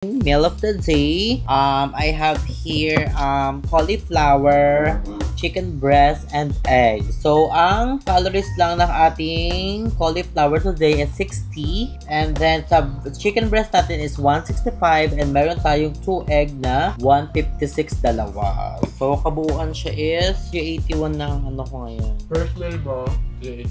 Meal of the day. I have here cauliflower, chicken breast, and egg. So, ang calories lang ng ating cauliflower today is 60. And then, sa chicken breast natin is 165. And meron tayong 2 egg na 156 dalawa. So, kabuuan siya is 381 ng ano ko ngayon. First meal ba? 381.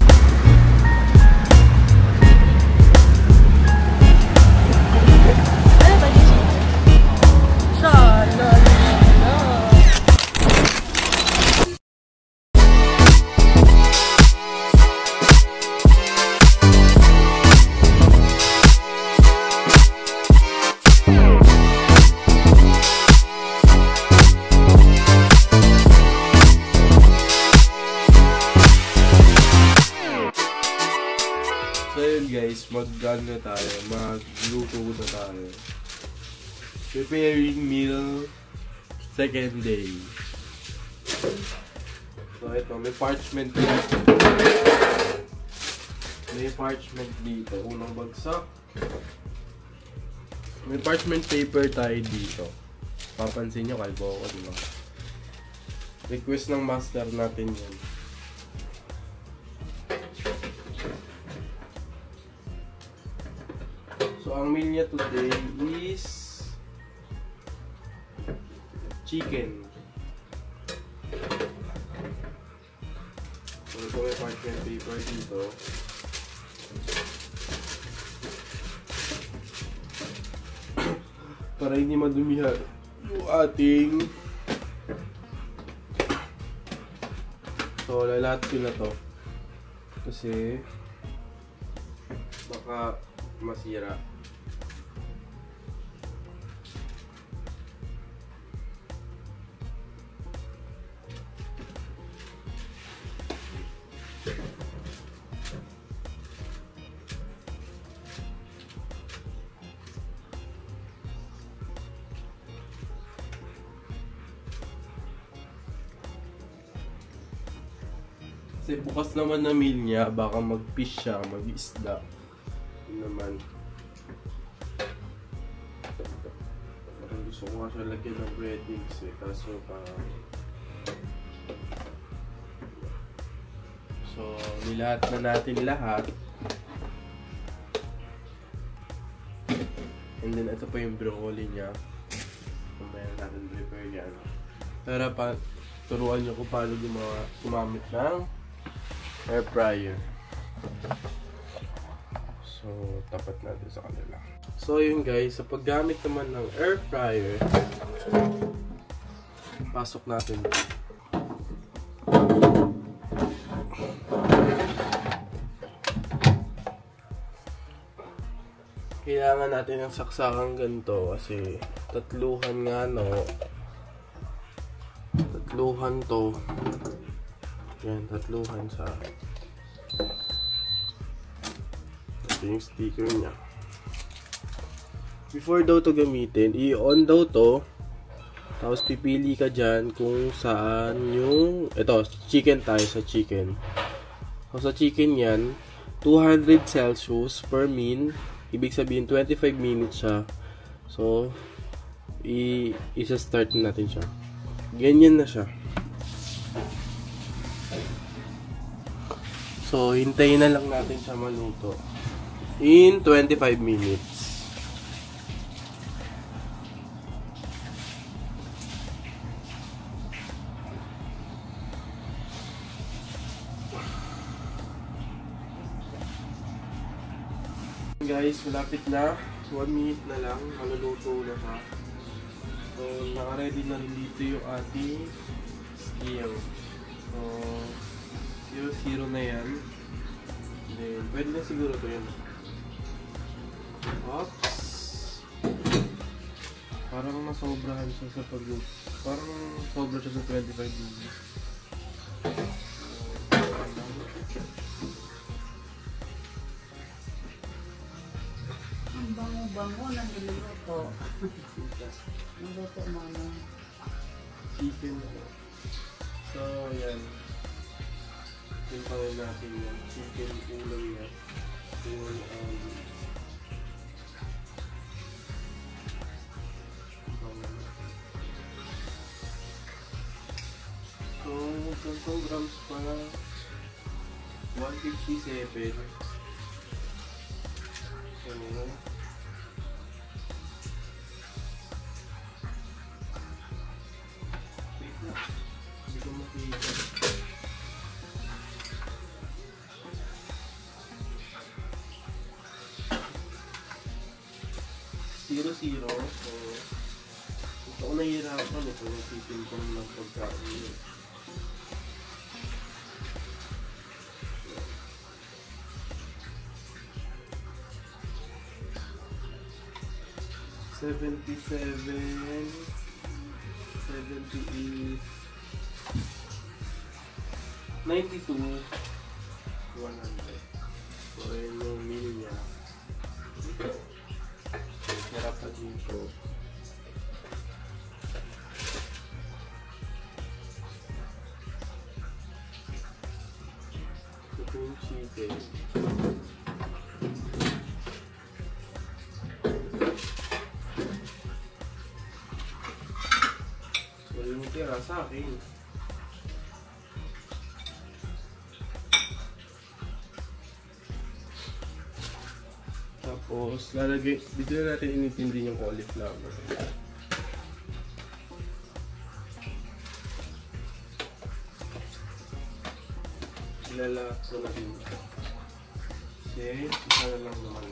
So yun guys, mag-ano tayo, magluto na tayo. Preparing meal, second day. So ito, may parchment dito. May parchment dito, unang bagsak. May parchment paper tayo dito. Papansin nyo, kalbo ako, diba? Request ng master natin yun. So, ang meal niya today is chicken. So, ito may parchment paper dito. Para hindi madumihan yung ating... So, lalat ko na to. Kasi baka masira. Kasi bukas naman na meal niya, baka mag-fish siya, mag-isda. Yun naman. Parang gusto ko nga siya lagyan ng breadings eh, kaso parang... So, nilahat na natin lahat. And then, ito pa yung broccoli niya. Mamaya natin prepare yan. Pero turuan niyo kung paano gumamit ng air fryer. So, tapat natin sa kanila. So, yun guys, sa paggamit naman ng air fryer, pasok natin. Kailangan natin ng saksakang ganito kasi tatluhan nga tatluhan to. Yan, tatluhan sa ito yung sticker niya. Before daw to gamitin, i-on daw to. Tapos pipili ka dyan kung saan yung ito, chicken tayo sa chicken. So sa chicken yan 200 Celsius per min. Ibig sabihin 25 minutes siya. So isa-start natin siya. Ganyan na siya. So, hintayin na lang natin siya maluto. In 25 minutes. Guys, malapit na. 1 minute na lang. Maluluto na siya. So, naka-ready na rin dito yung ating scale. So, 0-0 na yan. Then, pwede na siguro ito yun. Oops! Parang nasobrahan siya sa pag-loop. Parang sobra siya sa 25 minutes. Ang bango-bango na niluluto. Niluto mo na. Chicken. So, yan. Timpangin natin yung chicken ulam niya. Yung 10 grams pa. 157. So, wait na. Hindi ko makita. Zero. So, ito ko nahihirapan ito. Nagtitin ko ng pagkain. $77, $78, $92, $100. So, ayun yung meal niya. Sarap pa dito. Ito yung chicken. So, yung tira sa akin. Tapos, lalagay, dito na natin initindi yung cauliflower. Ilalak ko na din. Kasi, isa na lang naman.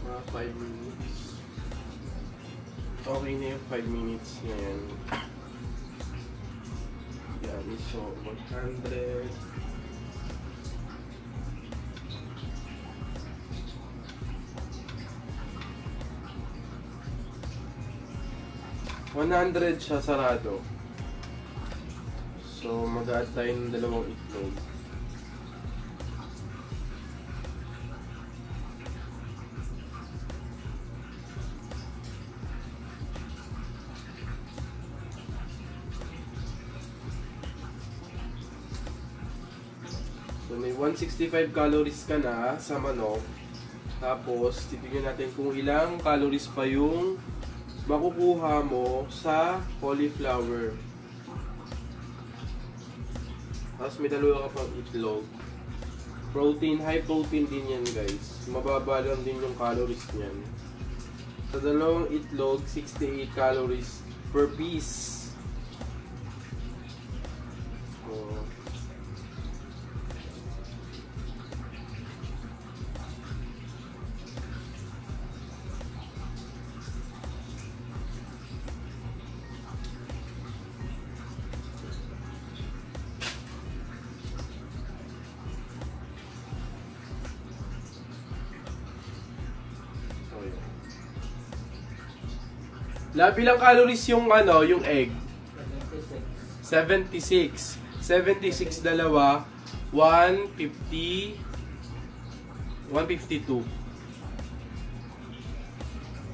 Mga 5 minutes. Okay na yung 5 minutes na yan. Yan, so 100. $100 siya sarado. So mag-add tayo ng 2 itlog. So may 165 calories ka na sa manok. Tapos titignan natin kung ilang calories pa yung makukuha mo sa cauliflower. Tapos may 2 ka pang itlog. Protein, high protein din yan guys. Mababa lang din yung calories niyan. Sa 2 itlog, 68 calories per piece. Bilang calories yung yung egg? 76. 76 dalawa, 152.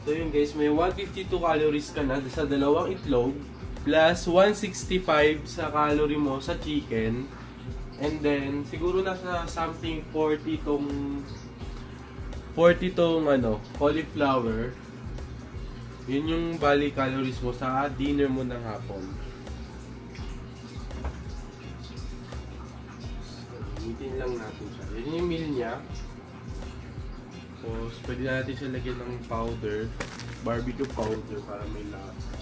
So yun guys, may 152 calories ka na sa 2 itlog plus 165 sa calorie mo sa chicken. And then siguro nasa something 40 tong cauliflower. Yun yung bali calories mo sa dinner mo ng hapon. Gamitin lang natin siya. Yun yung meal niya. So, pwede natin siya lagyan ng powder. Barbecue powder para may lasa.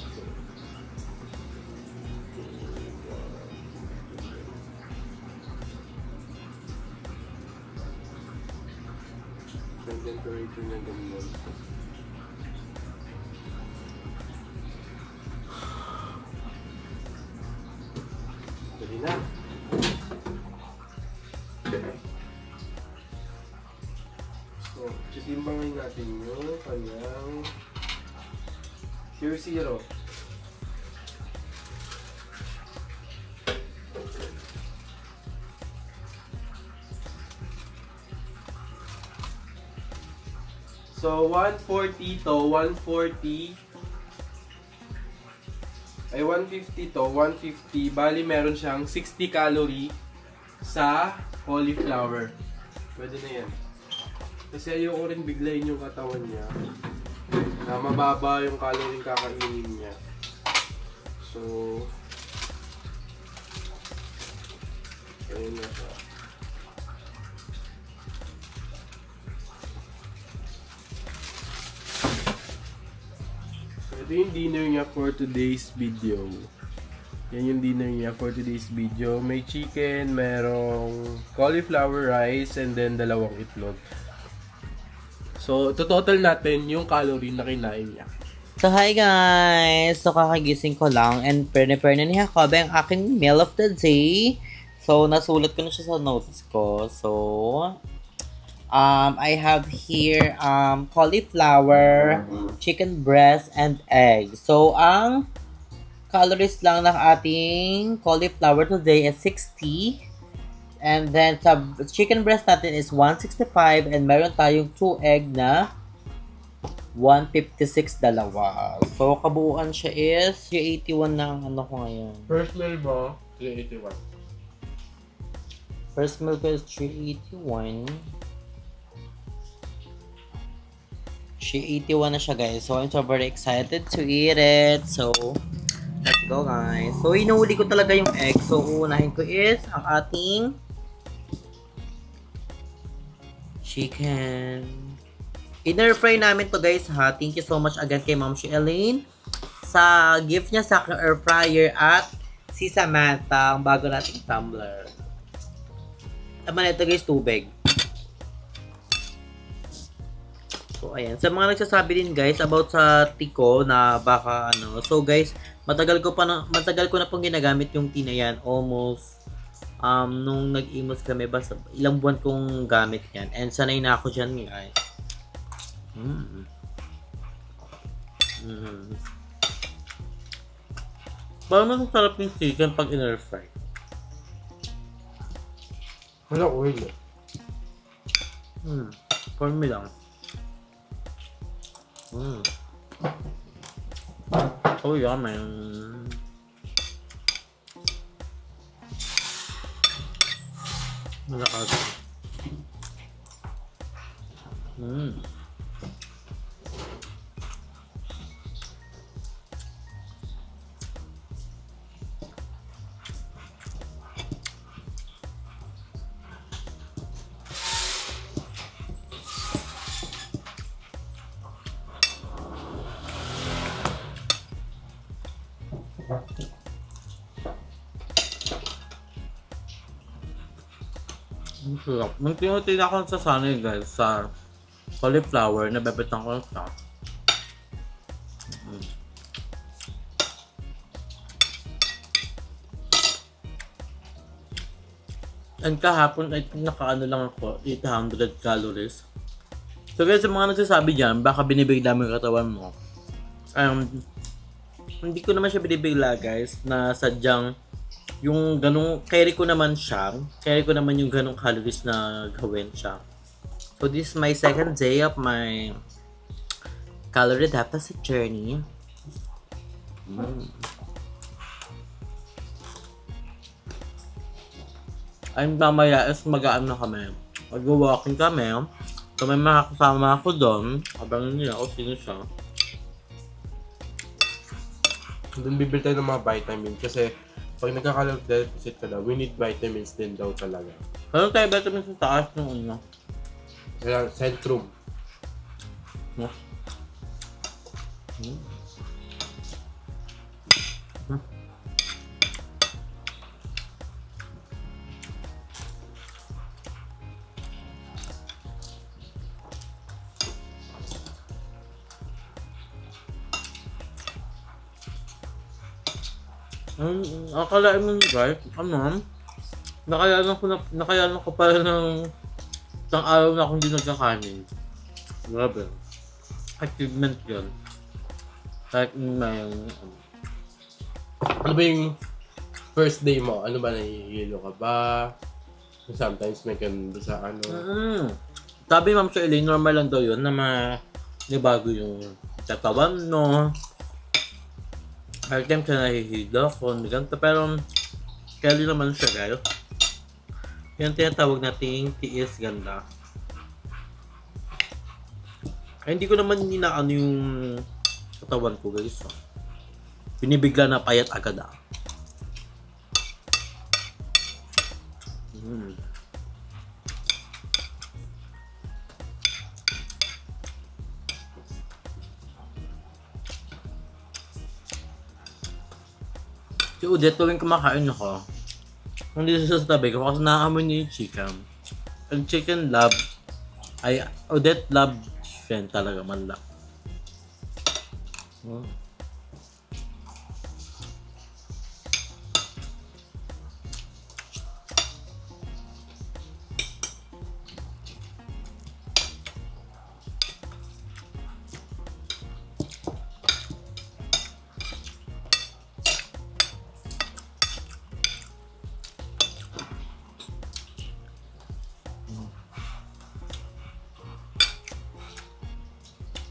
So, yung temperature niya ganun. Pwede na. So, titimbangin natin yung kanyang Pure Zero. So, 140 to 140. Ay, 150 to 150. Bali, meron siyang 60 calorie sa cauliflower. Pwede na yan. Kasi ayoko rin biglayin yung katawan niya. Na mababa yung calorie kakainin niya. So, ayun na siya. So, ito yung dinner niya for today's video. Yan yung dinner niya for today's video. May chicken, merong cauliflower rice, and then dalawang itlog. So, total natin yung calorie na kinain niya. So, hi guys! So, kakagising ko lang and perne-perne ni Jacob ang aking meal of the day. So, nasulat ko na siya sa notes ko. So, I have here cauliflower, chicken breast, and egg. So, ang calories lang ng ating cauliflower today is 60. And then, sa chicken breast natin is 165. And meron tayong 2 egg na 156 dalawa. So, kabuuan siya is 381 ng ano ko ngayon. First meal mo, 381. First meal ko is 381. 381 na siya, guys. So, I'm so very excited to eat it. So, let's go, guys. So, inuuli ko talaga yung egg. So, uunahin ko is ang ating chicken. In-air-fry namin to, guys, ha. Thank you so much again kay Ma'am Elaine sa gift niya sa aking air fryer at si Samantha, ang bago nating tumbler. Tama ito, guys, tubig. So, ayan. Sa mga nagsasabi din, guys, about sa tiko na baka ano. So, guys, matagal ko na pong ginagamit yung tea na yan. Almost, nung nag-imos kami, basta ilang buwan kong gamit yan. And sanay na ako dyan, guys. Parang masasarap yung chicken pag in-air fry. Wala oil eh. For me lang. Oh, yummy. Malakad. Ang sarap. Nung tinutin ako sa sanay, guys, sa cauliflower, nabebetan ko lang siya. And kahapon, I think nakaano lang ako, 800 calories. So guys, sa mga nagsasabi dyan, baka binibigla mo yung katawan mo. Hindi ko naman siya binibigla, guys, na sadyang yung ganong, carry ko naman yung ganong calories na gawin siya. So this is my second day of my calorie deficit journey. Ay, mamaya is mag-aan na kami. Mag-walking kami. So may mga kasama ako doon. Abangan nila kung sino siya. Doon bibili tayo ng mga vitamin kasi pag nagka-calorie deficit ka daw, we need vitamins din daw talaga. Ano tayo vitamins sa taas ng una? Kaya Centrum. No? Akalain mo guys, nakayanan ko pala ng isang araw na akong hindi nagkakanin. Grabe. Achievement yun. Kahit may Ano ba yung first day mo? Ano ba, nahihilo ka ba? Sometimes may ganun sa ano? Sabi Ma'am Elaine, normal lang daw yun na Di bago yung katawan mo. Every time siya nahihilo ko, ganito. Pero, kaya naman siya, guys. Yan tinatawag nating tiis ganda. Ay, hindi ko naman ninaano yung katawan ko, guys. So, binibigla na payat agad ah. Si Udet, tuwing kumakain ako, nandito siya sa tabi ko kasi nakaamoy niya yung chicken. Ang chicken love, ay Udet love chicken talaga man lang.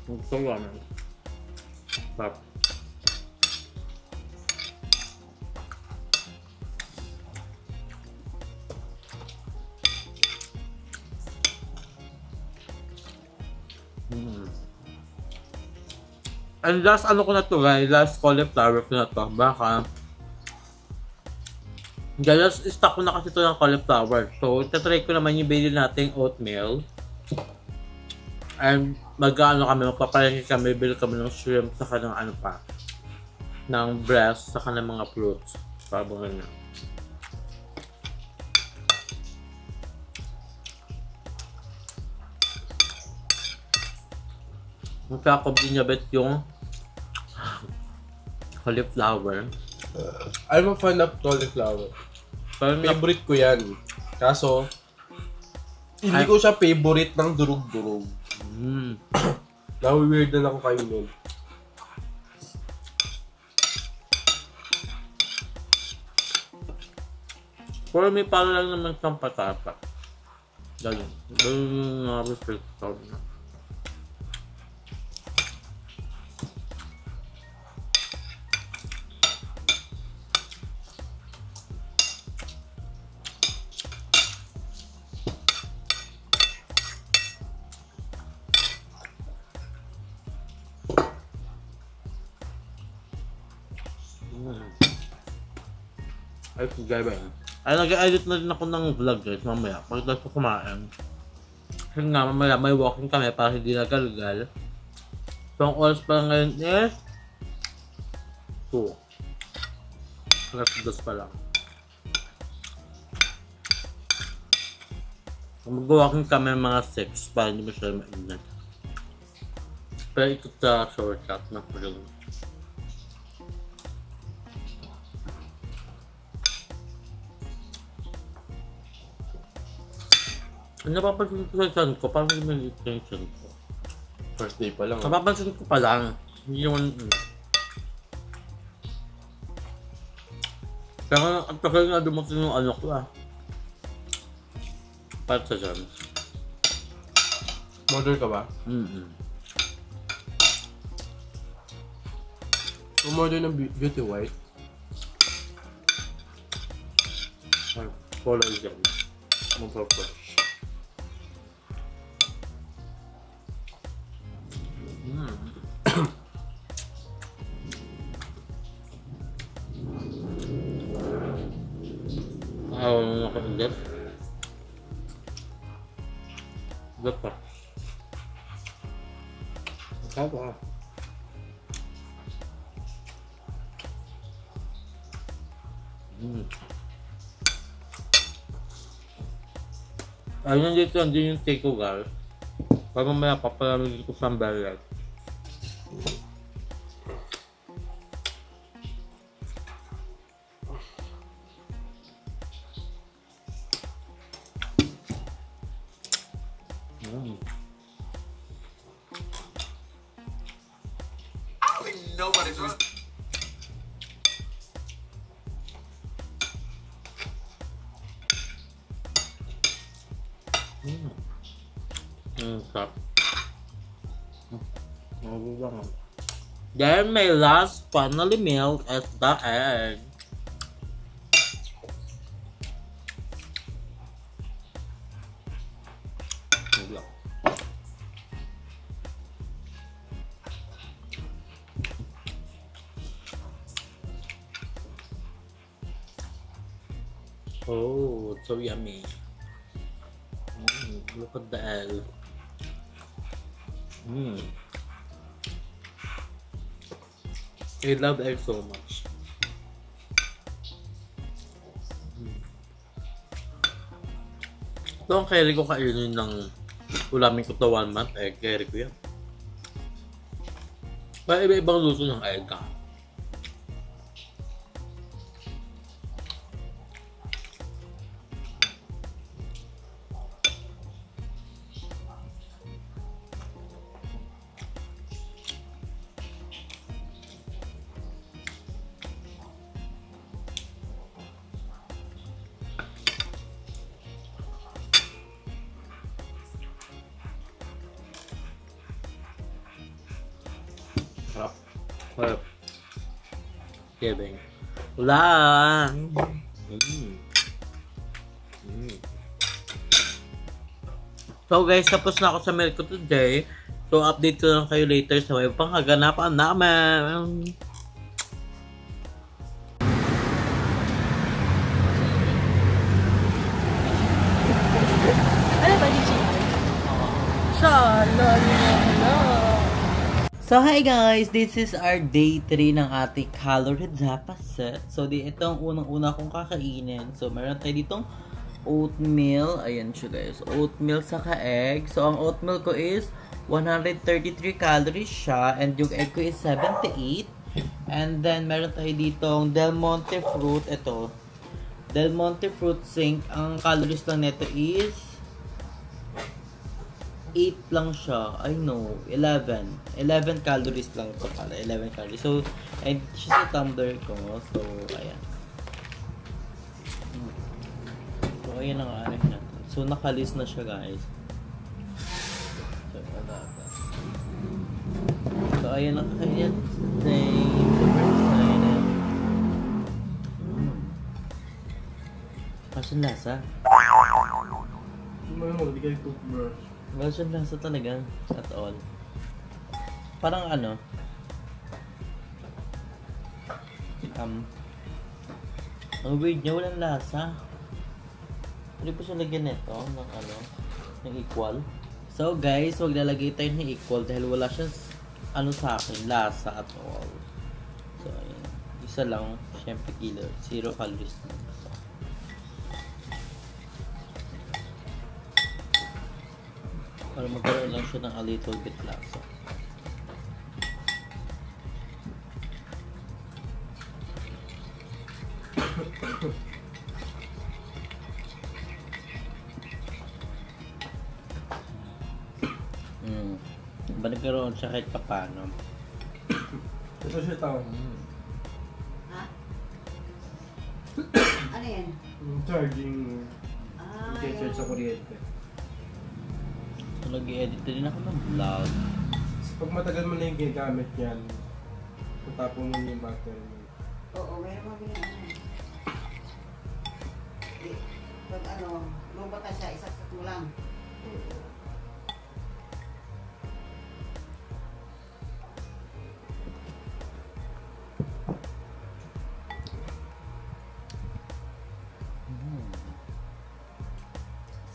Gusto ko naman. Sarap. And last ano ko na to guys, last cauliflower ko na to. Baka last stock ko na kasi to ng cauliflower. So, itatry ko naman yung bili nating oatmeal. And mag-ano kami, magpapalengke kami, bili kami ng shrimp, saka ng ano pa, ng breast, saka ng mga fruits. Parang ganyan. Magkakabinabit yung cauliflower. I'm a fan of cauliflower. Parang Favorite ko yan. Kaso, hindi ko siya favorite ng durug-durug. Nawi-weird na ako kainin. For me, para lang naman siyang patata. Ganun. Ganun yung respect ko na. Ay, guys ba yun? Ay, nag-edit na rin ako ng vlog guys, mamaya. Pagkatapos ko kumain. Kasi nga, mamaya may walking kami para hindi nagalgal. So, ang oras pa ngayon is 2. Alas 2 pa lang. Mag-walking kami mga 6 para hindi masyadong mainit. Pero ito sa shortcut na pagod. Napapansin ko sa chan ko, parang may yung chan ko. First day pa lang. Napapansin ko pa lang. Hindi naman... Pero ang tagal nga dumating yung ano ko ah. Para sa chan. Model ka ba? Umorder ng beauty white. Ay, follow dyan. Magpapos. Ayaw mo nakaingat. Dapat. Apa? Ayun dito, andun yung take ko guys. Para mamaya papalamig ko sa balat. Nobody's Sarap. Then my last finally milk is the egg. Oh, it's so yummy. Look at the egg. I love egg so much. Ito ang carry ko kainin ng ulamin ko to 1 month. Egg carry ko yan. May iba-ibang luto ng egg ka. Sarap. Giving. Wala! So guys, tapos na ako sa milk ko today. So update ko lang kayo later sa may pang kaganapan namin. Ano ba di siya? Shalala. So hi guys, this is our day 3 ng ating calorie deficit. So ito ang unang-una kong kakainin. So meron tayo ditong oatmeal. Ayan siya guys, oatmeal saka egg. So ang oatmeal ko is 133 calories siya and yung egg ko is 78. And then meron tayo ditong Del Monte fruit. Ito, Del Monte fruit zinc. Ang calories lang nito is 8 lang siya. I know. 11 calories lang ito pala. 11 calories. So, and siya sa tumbler ko. So, ayan. So, ayan ang anin natin. So, nakalis na siya, guys. So, ayan ang ayan. Super excited. Kasing lasa. Hindi kayo toothbrush. Wala siyang lasa talaga at all. Parang ano, ang weird niya, walang lasa. Hindi po siya lagyan nito ng ano, ng equal. So guys, wag lalagay tayo ng equal dahil wala siyang ano sa akin, lasa at all. So ayan, isa lang, syempre kilo, 0 calories na. Para magkaroon lang siya ng a little bit lasa. Ba nagkaroon siya kahit papano? Ito siya tao. Ha? Ano yan? Charging. Yan. Charge sa kuryente. So, nag-edit din ako ng vlog. Pag matagal mo na yung ginagamit yan, tatapon mo yung battery. Oo, meron mo ganyan. Pag lubat na siya, isasat mo lang.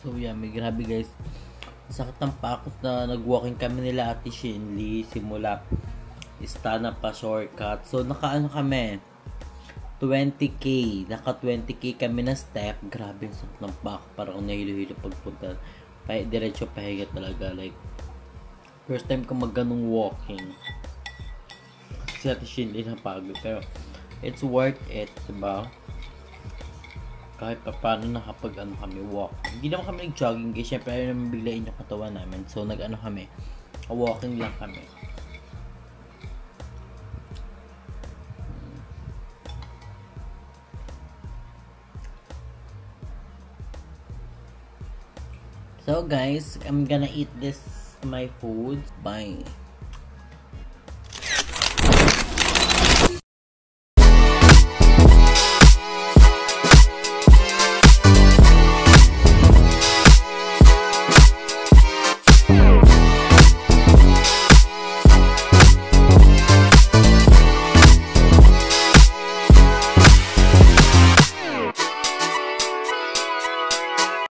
So yummy, grabe guys. Sakit ng pakot na nag-walking kami nila Ate Shinli simula Istana pa shortcut. So naka-ano kami 20k, naka 20k kami na step. Grabe ang sakit ng pakot, parang nahilo-hilo pagpunta. Diretso pahiga talaga, like first time ko mag-ganong walking. Si Ate Shinli napagod, pero it's worth it, diba? Kahit pa paano nakapag ano kami walk. Hindi naman kami nag-jogging guys. Siyempre ayaw naman biglayin yung katawan namin. So nag-ano kami. Walking lang kami. So guys, I'm gonna eat this my food. Bye.